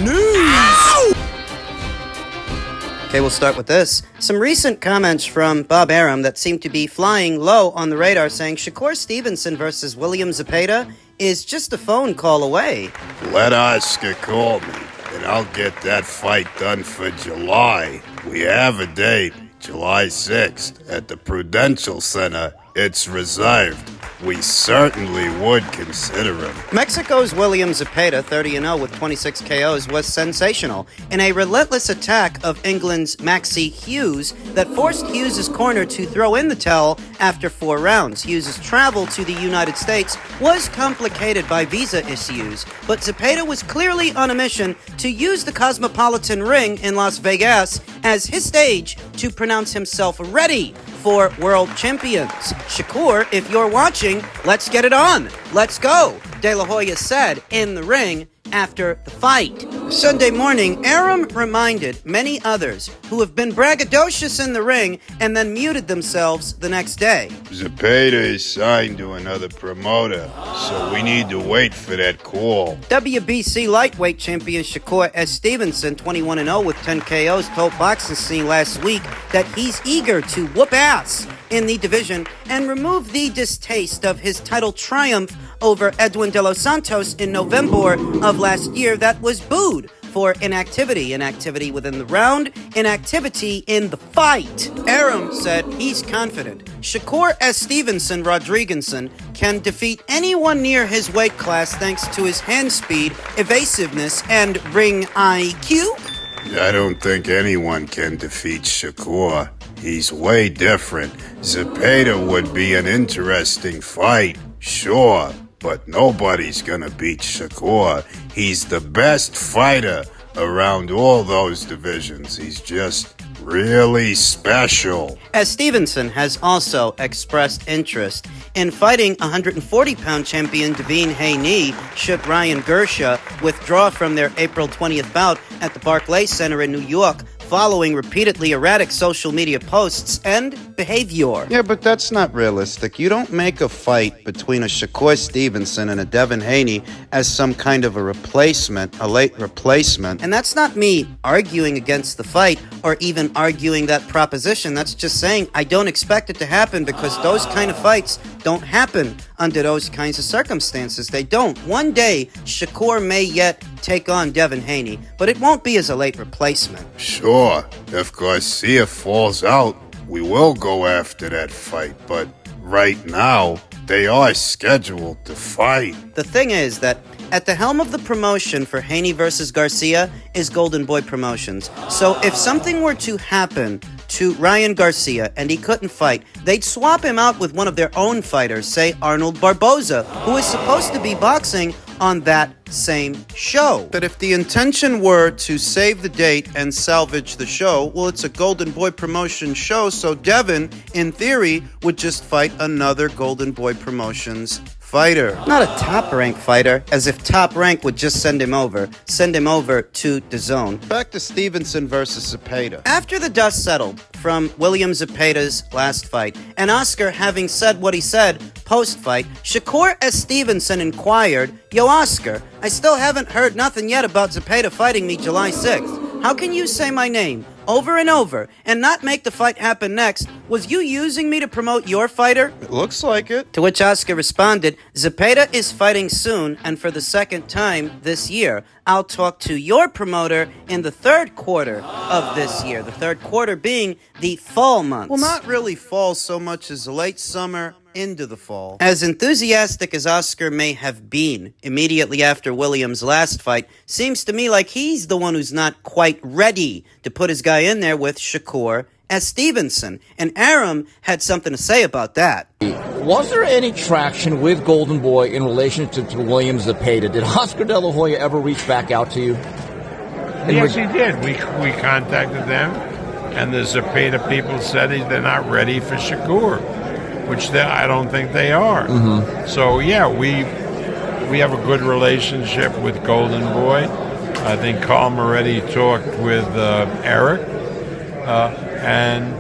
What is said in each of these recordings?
news. Okay, we'll start with this. Some recent comments from Bob Arum that seem to be flying low on the radar, saying Shakur Stevenson versus William Zepeda is just a phone call away. Let Oscar call me, and I'll get that fight done for July. We have a date, July 6th, at the Prudential Center. It's reserved. We certainly would consider him. Mexico's William Zepeda, 30-0 with 26 KOs, was sensational in a relentless attack of England's Maxie Hughes that forced Hughes' corner to throw in the towel after 4 rounds. Hughes' travel to the United States was complicated by visa issues, but Zepeda was clearly on a mission to use the Cosmopolitan Ring in Las Vegas as his stage to pronounce himself ready for world champions. Shakur, if you're watching, let's get it on. Let's go, De La Hoya said in the ring after the fight. Sunday morning, Arum reminded many others who have been braggadocious in the ring and then muted themselves the next day. Zepeda is signed to another promoter, so we need to wait for that call. WBC lightweight champion Shakur Stevenson, 21-0 with 10 KOs, told Boxing Scene last week that he's eager to whoop ass in the division and remove the distaste of his title triumph over Edwin De Los Santos in November of last year that was booed for inactivity within the round, inactivity in the fight. Arum said he's confident Shakur Stevenson Rodriguezson can defeat anyone near his weight class thanks to his hand speed, evasiveness, and ring IQ. I don't think anyone can defeat Shakur. He's way different. Zepeda would be an interesting fight, sure, but nobody's gonna beat Shakur. He's the best fighter around all those divisions. He's just really special. As Stevenson has also expressed interest in fighting 140-pound champion Devin Haney should Ryan Gersha withdraw from their April 20th bout at the Barclays Center in New York following repeatedly erratic social media posts and behavior. Yeah, but that's not realistic. You don't make a fight between a Shakur Stevenson and a Devin Haney as some kind of a replacement, a late replacement. And that's not me arguing against the fight or even arguing that proposition. That's just saying I don't expect it to happen because those kind of fights don't happen under those kinds of circumstances. They don't. One day, Shakur may yet take on Devin Haney, but it won't be as a late replacement. Sure, if Garcia falls out, we will go after that fight, but right now, they are scheduled to fight. The thing is that at the helm of the promotion for Haney versus Garcia is Golden Boy Promotions. So if something were to happen to Ryan Garcia and he couldn't fight, they'd swap him out with one of their own fighters, say Arnold Barboza, who is supposed to be boxing on that same show. But if the intention were to save the date and salvage the show, well, it's a Golden Boy Promotions show, so Devin, in theory, would just fight another Golden Boy Promotions fighter. Not a top-rank fighter, as if Top Rank would just send him over to the zone. Back to Stevenson versus Zepeda. After the dust settled from William Zepeda's last fight, and Oscar having said what he said post-fight, Shakur Stevenson inquired, "Yo, Oscar, I still haven't heard nothing yet about Zepeda fighting me July 6th. How can you say my name over and over and not make the fight happen next? Was you using me to promote your fighter?" It looks like it. To which Oscar responded, "Zepeda is fighting soon and for the second time this year. I'll talk to your promoter in the third quarter of this year." The third quarter being the fall months. Well, not really fall so much as late summer into the fall. As enthusiastic as Oscar may have been immediately after Williams' last fight, seems to me like he's the one who's not quite ready to put his guy in there with Shakur Stevenson. And Arum had something to say about that. Was there any traction with Golden Boy in relation to Williams Zepeda? Did Oscar De La Hoya ever reach back out to you? Yes, he did. We contacted them, and the Zepeda people said they're not ready for Shakur, which I don't think they are. Mm-hmm. So, yeah, we have a good relationship with Golden Boy. I think Carl Moretti talked with Eric, and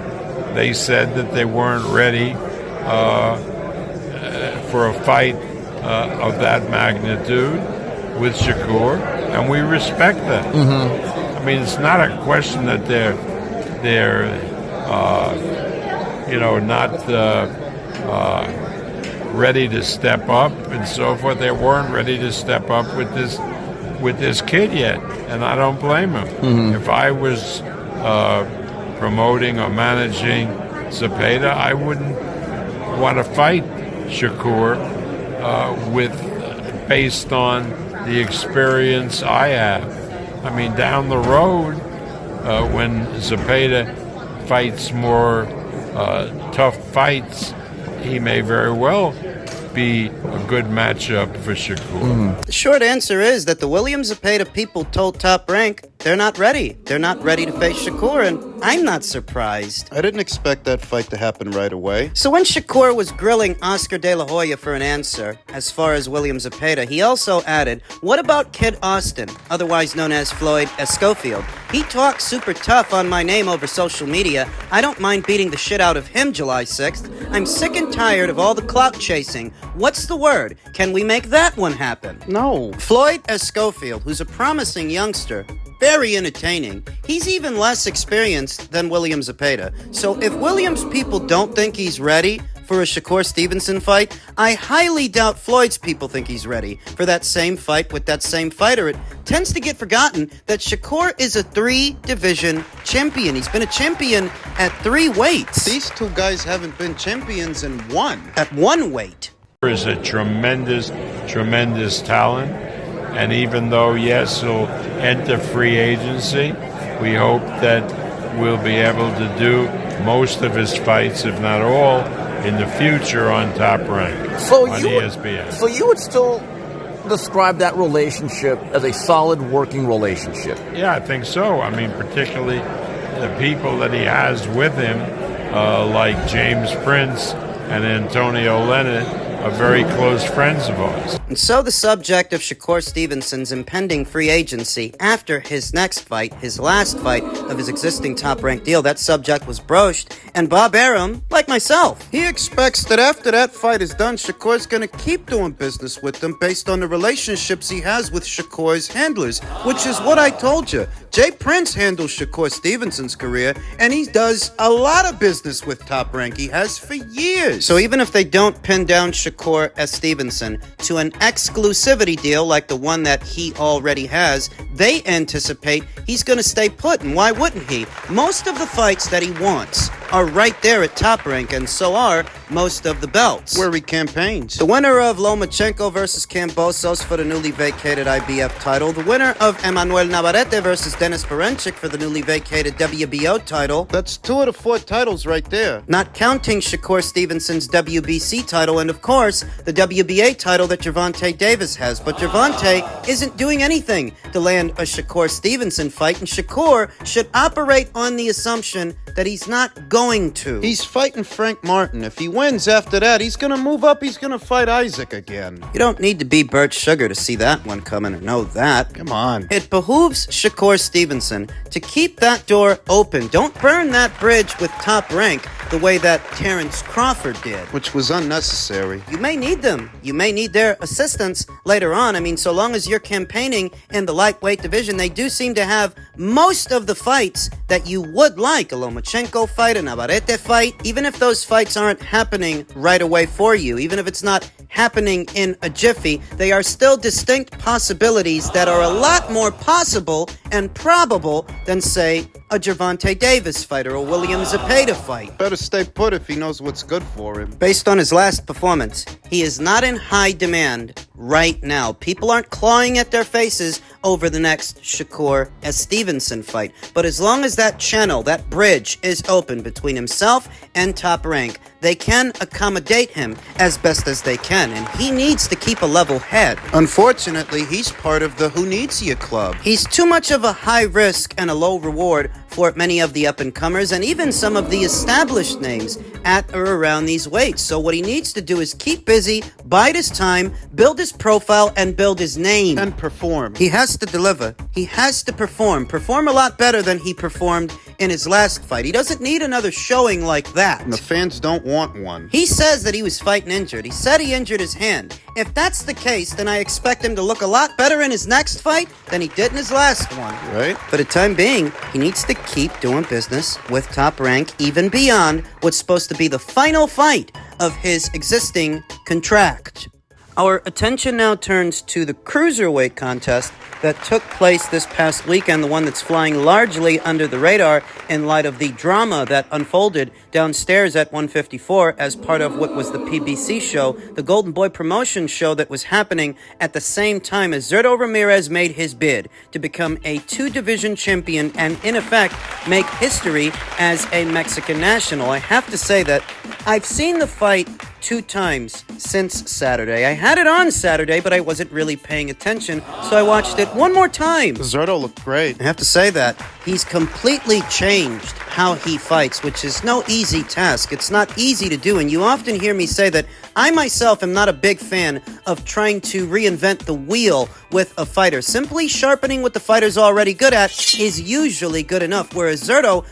they said that they weren't ready for a fight of that magnitude. with Shakur, and we respect that. I mean, it's not a question that they're not ready to step up and so forth. They weren't ready to step up with this kid yet, and I don't blame them. If I was promoting or managing Zepeda, I wouldn't want to fight Shakur based on the experience I have. I mean, down the road, when Zepeda fights more tough fights, he may very well be a good matchup for Shakur. The short answer is that the William Zepeda people told Top Rank they're not ready. They're not ready to face Shakur, and I'm not surprised. I didn't expect that fight to happen right away. So when Shakur was grilling Oscar De La Hoya for an answer, as far as William Zepeda, he also added, what about Kid Austin, otherwise known as Floyd Escofield? He talks super tough on my name over social media. I don't mind beating the shit out of him July 6th. I'm sick and tired of all the clout chasing. What's the word? Can we make that one happen? No. Floyd Escofield, who's a promising youngster, very entertaining. He's even less experienced than William Zepeda. So if William's people don't think he's ready for a Shakur Stevenson fight, I highly doubt Floyd's people think he's ready for that same fight with that same fighter. It tends to get forgotten that Shakur is a 3-division champion. He's been a champion at 3 weights. These two guys haven't been champions in 1. At 1 weight. Is a tremendous talent, and even though, yes, he'll enter free agency, we hope that we'll be able to do most of his fights, if not all, in the future on Top Rank on ESPN. So you would still describe that relationship as a solid working relationship? Yeah, I think so. I mean, particularly the people that he has with him, like James Prince and Antonio Leonard, are very close friends of ours. And so the subject of Shakur Stevenson's impending free agency after his next fight, his last fight of his existing top-ranked deal, that subject was broached, and Bob Arum, like myself, he expects that after that fight is done, Shakur's going to keep doing business with them based on the relationships he has with Shakur's handlers, which is what I told you. Jay Prince handles Shakur Stevenson's career, and he does a lot of business with Top Rank. He has for years. So even if they don't pin down Shakur S. Stevenson to an exclusivity deal like the one that he already has, they anticipate he's going to stay put, and why wouldn't he? Most of the fights that he wants are right there at Top Rank, and so are most of the belts. Where he campaigns. The winner of Lomachenko versus Kambosos for the newly vacated IBF title, the winner of Emmanuel Navarrete versus Denis Beranchyk for the newly vacated WBO title. That's 2 of the 4 titles right there. Not counting Shakur Stevenson's WBC title, and of course, the WBA title that Gervonta Davis has. But Gervonta isn't doing anything to land a Shakur Stevenson fight, and Shakur should operate on the assumption that he's not going to. He's fighting Frank Martin. If he wins after that, he's going to move up. He's going to fight Isaac again. You don't need to be Bert Sugar to see that one coming and know that. Come on. It behooves Shakur Stevenson to keep that door open. Don't burn that bridge with Top Rank the way that Terrence Crawford did. Which was unnecessary. You may need them. You may need their assistance later on. I mean, so long as you're campaigning in the lightweight division, they do seem to have most of the fights that you would like. A Lomachenko fight, a Navarrete fight. Even if those fights aren't happening right away for you, even if it's not happening in a jiffy, they are still distinct possibilities that are a lot more possible and probable than, say, a Gervonta Davis fight or a William Zepeda fight. Better stay put if he knows what's good for him. Based on his last performance, he is not in high demand right now. People aren't clawing at their faces over the next Shakur S. Stevenson fight. But as long as that channel, that bridge is open between himself and Top Rank, they can accommodate him as best as they can, and he needs to keep a level head. Unfortunately, he's part of the Who Needs You club. He's too much of a high risk and a low reward for many of the up-and-comers and even some of the established names at or around these weights. So what he needs to do is keep busy, bide his time, build his profile, and build his name. And perform. He has to deliver. He has to perform. Perform a lot better than he performed in his last fight. He doesn't need another showing like that. And the fans don't want want one. He says that he was fighting injured. He said he injured his hand. If that's the case, then I expect him to look a lot better in his next fight than he did in his last one. Right? For the time being, he needs to keep doing business with Top Rank, even beyond what's supposed to be the final fight of his existing contract. Our attention now turns to the cruiserweight contest that took place this past weekend, the one that's flying largely under the radar in light of the drama that unfolded downstairs at 154 as part of what was the PBC show, the Golden Boy promotion show that was happening at the same time as Zurdo Ramirez made his bid to become a two-division champion and, in effect, make history as a Mexican national. I have to say that I've seen the fight 2 times since Saturday. I had it on Saturday, but I wasn't really paying attention, so I watched it one more time. Zurdo looked great. I have to say that he's completely changed how he fights, which is no easy task. It's not easy to do, and you often hear me say that I myself am not a big fan of trying to reinvent the wheel with a fighter. Simply sharpening what the fighter's already good at is usually good enough, whereas Zurdo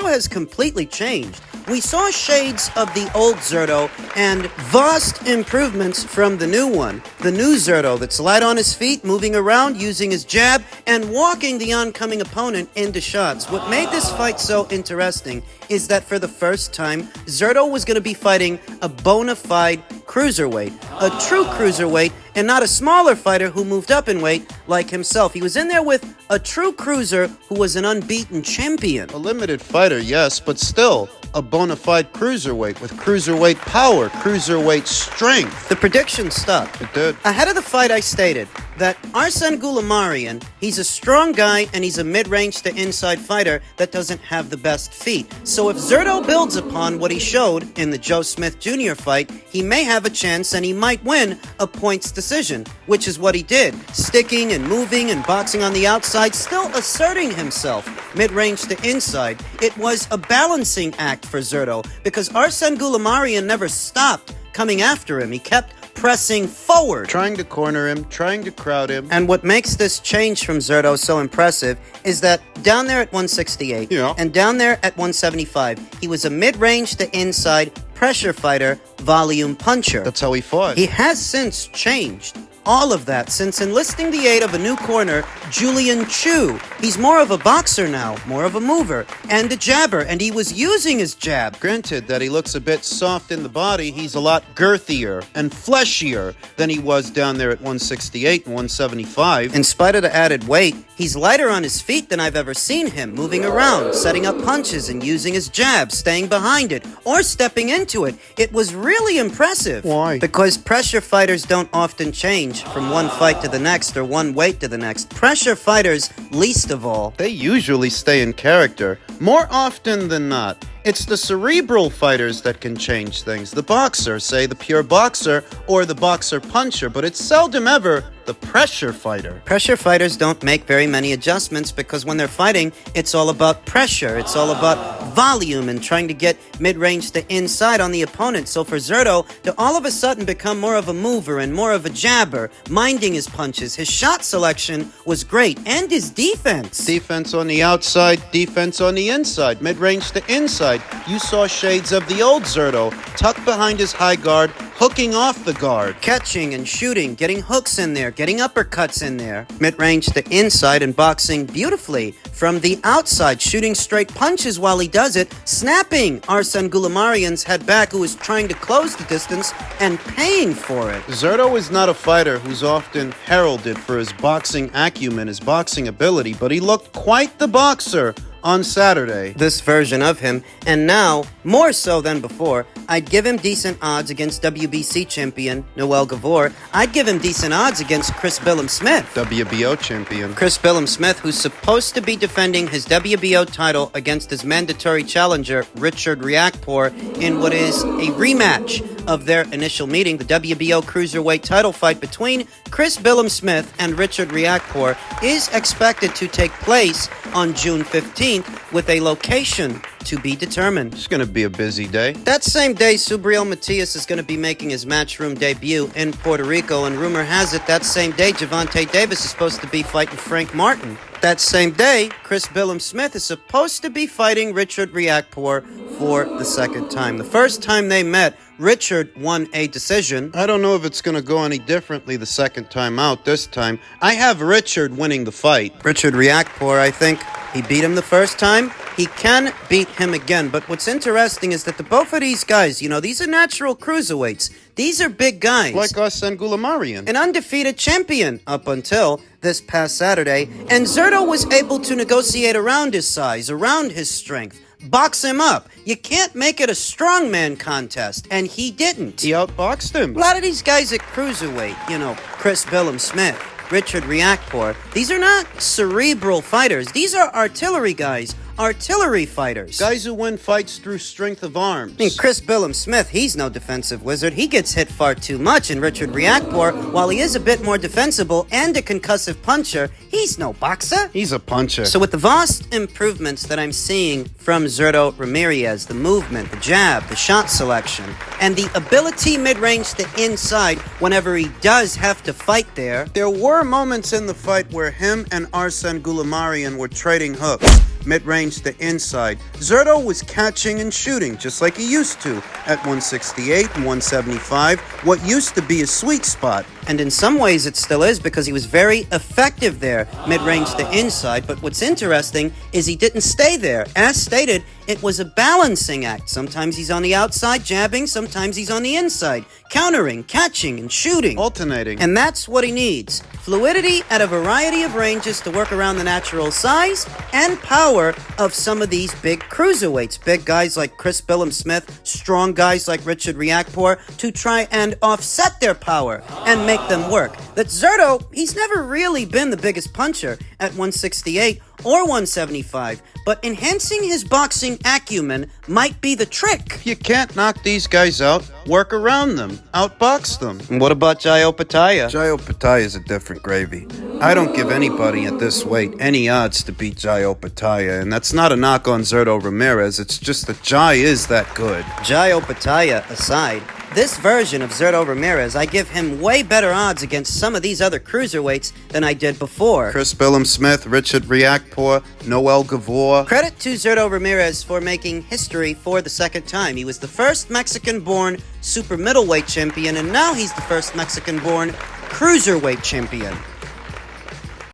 has completely changed. We saw shades of the old Zurdo and vast improvements from the new one. The new Zurdo that's light on his feet, moving around, using his jab, and walking the oncoming opponent into shots. What made this fight so interesting is that for the first time, Zurdo was going to be fighting a bona fide cruiserweight, a true cruiserweight, and not a smaller fighter who moved up in weight like himself. He was in there with a true cruiser who was an unbeaten champion. A limited fighter, yes, but still a bona fide cruiserweight with cruiserweight power, cruiserweight strength. The prediction stuck. It did. Ahead of the fight, I stated that Goulemarian, he's a strong guy and he's a mid-range to inside fighter that doesn't have the best feet. So if Zurdo builds upon what he showed in the Joe Smith Jr. fight, he may have a chance and he might win a points decision, which is what he did. Sticking and moving and boxing on the outside, still asserting himself mid-range to inside. It was a balancing act for Zurdo because Goulemarian never stopped coming after him. He kept pressing forward, trying to corner him, trying to crowd him. And what makes this change from Zurdo so impressive is that down there at 168 and down there at 175, he was a mid-range to inside pressure fighter, volume puncher. That's how he fought. He has since changed all of that since enlisting the aid of a new corner, Julian Chu. He's more of a boxer now, more of a mover, and a jabber, and he was using his jab. Granted that he looks a bit soft in the body, he's a lot girthier and fleshier than he was down there at 168 and 175. In spite of the added weight, he's lighter on his feet than I've ever seen him, moving around, setting up punches and using his jab, staying behind it, or stepping into it. It was really impressive. Why? Because pressure fighters don't often change from one fight to the next or one weight to the next. Pressure fighters, least of all. They usually stay in character, more often than not. It's the cerebral fighters that can change things. The boxer, say the pure boxer or the boxer puncher, but it's seldom ever the pressure fighter. Pressure fighters don't make very many adjustments because when they're fighting, it's all about pressure. It's all about volume and trying to get mid-range to inside on the opponent. So for Zurdo to all of a sudden become more of a mover and more of a jabber, minding his punches, his shot selection was great, and his defense. Defense on the outside, defense on the inside, mid-range to inside. You saw shades of the old Zurdo, tucked behind his high guard, hooking off the guard. Catching and shooting, getting hooks in there, getting uppercuts in there. Mid-range to inside and boxing beautifully from the outside, shooting straight punches while he does it, snapping Goulemarian's head back, who is trying to close the distance and paying for it. Zurdo is not a fighter who's often heralded for his boxing acumen, his boxing ability, but he looked quite the boxer on Saturday. This version of him, and now, more so than before, I'd give him decent odds against WBC champion Noel Gavor. I'd give him decent odds against Chris Smith, WBO champion. Chris Smith, who's supposed to be defending his WBO title against his mandatory challenger, Richard Riakporhe, in what is a rematch of their initial meeting. The WBO cruiserweight title fight between Chris Smith and Richard Riakporhe is expected to take place on June 15th with a location to be determined. It's going to be a busy day. That same day, Subriel Matias is going to be making his Matchroom debut in Puerto Rico, and rumor has it that same day, Gervonta Davis is supposed to be fighting Frank Martin. That same day, Chris Smith is supposed to be fighting Richard Riakporhe for the second time. The first time they met, Richard won a decision. I don't know if it's going to go any differently the second time out. This time, I have Richard winning the fight. Richard Riakporhe, I think he beat him the first time. He can beat him again. But what's interesting is that the both of these guys, these are natural cruiserweights. These are big guys. Like us and Goulemarian. An undefeated champion up until this past Saturday. And Zurdo was able to negotiate around his size, around his strength. Box him up. You can't make it a strongman contest, and he didn't. He outboxed him. A lot of these guys at cruiserweight, Chris Smith, Richard Riakporhe, these are not cerebral fighters. These are artillery guys, artillery fighters. Guys who win fights through strength of arms. I mean, Chris Smith, he's no defensive wizard. He gets hit far too much. And Richard Riakporhe, while he is a bit more defensible and a concussive puncher, he's no boxer. He's a puncher. So with the vast improvements that I'm seeing from Zurdo Ramirez, the movement, the jab, the shot selection, and the ability mid-range to inside whenever he does have to fight there were moments in the fight where him and Arsene Goulemarian were trading hooks. Mid-range to inside. Zurdo was catching and shooting, just like he used to, at 168 and 175, what used to be a sweet spot. And in some ways it still is, because he was very effective there, mid-range to inside. But what's interesting is he didn't stay there. As stated, it was a balancing act. Sometimes he's on the outside jabbing, sometimes he's on the inside, countering, catching, and shooting. Alternating. And that's what he needs. Fluidity at a variety of ranges to work around the natural size and power of some of these big cruiserweights. Big guys like Chris Smith, strong guys like Richard Riakporhe, to try and offset their power and make them work. That Zurdo, he's never really been the biggest puncher at 168 or 175, but enhancing his boxing acumen might be the trick. You can't knock these guys out. Work around them. Outbox them. And what about Jayo Pataya? Jayo Pataya is a different gravy. I don't give anybody at this weight any odds to beat Jayo Pataya, and that's not a knock on Zurdo Ramirez. It's just that Jai is that good. Jayo Pataya aside, this version of Zurdo Ramirez, I give him way better odds against some of these other cruiserweights than I did before. Chris Smith, Richard Riakporhe, Noel Gavor. Credit to Zurdo Ramirez for making history for the second time. He was the first Mexican-born super middleweight champion, and now he's the first Mexican-born cruiserweight champion.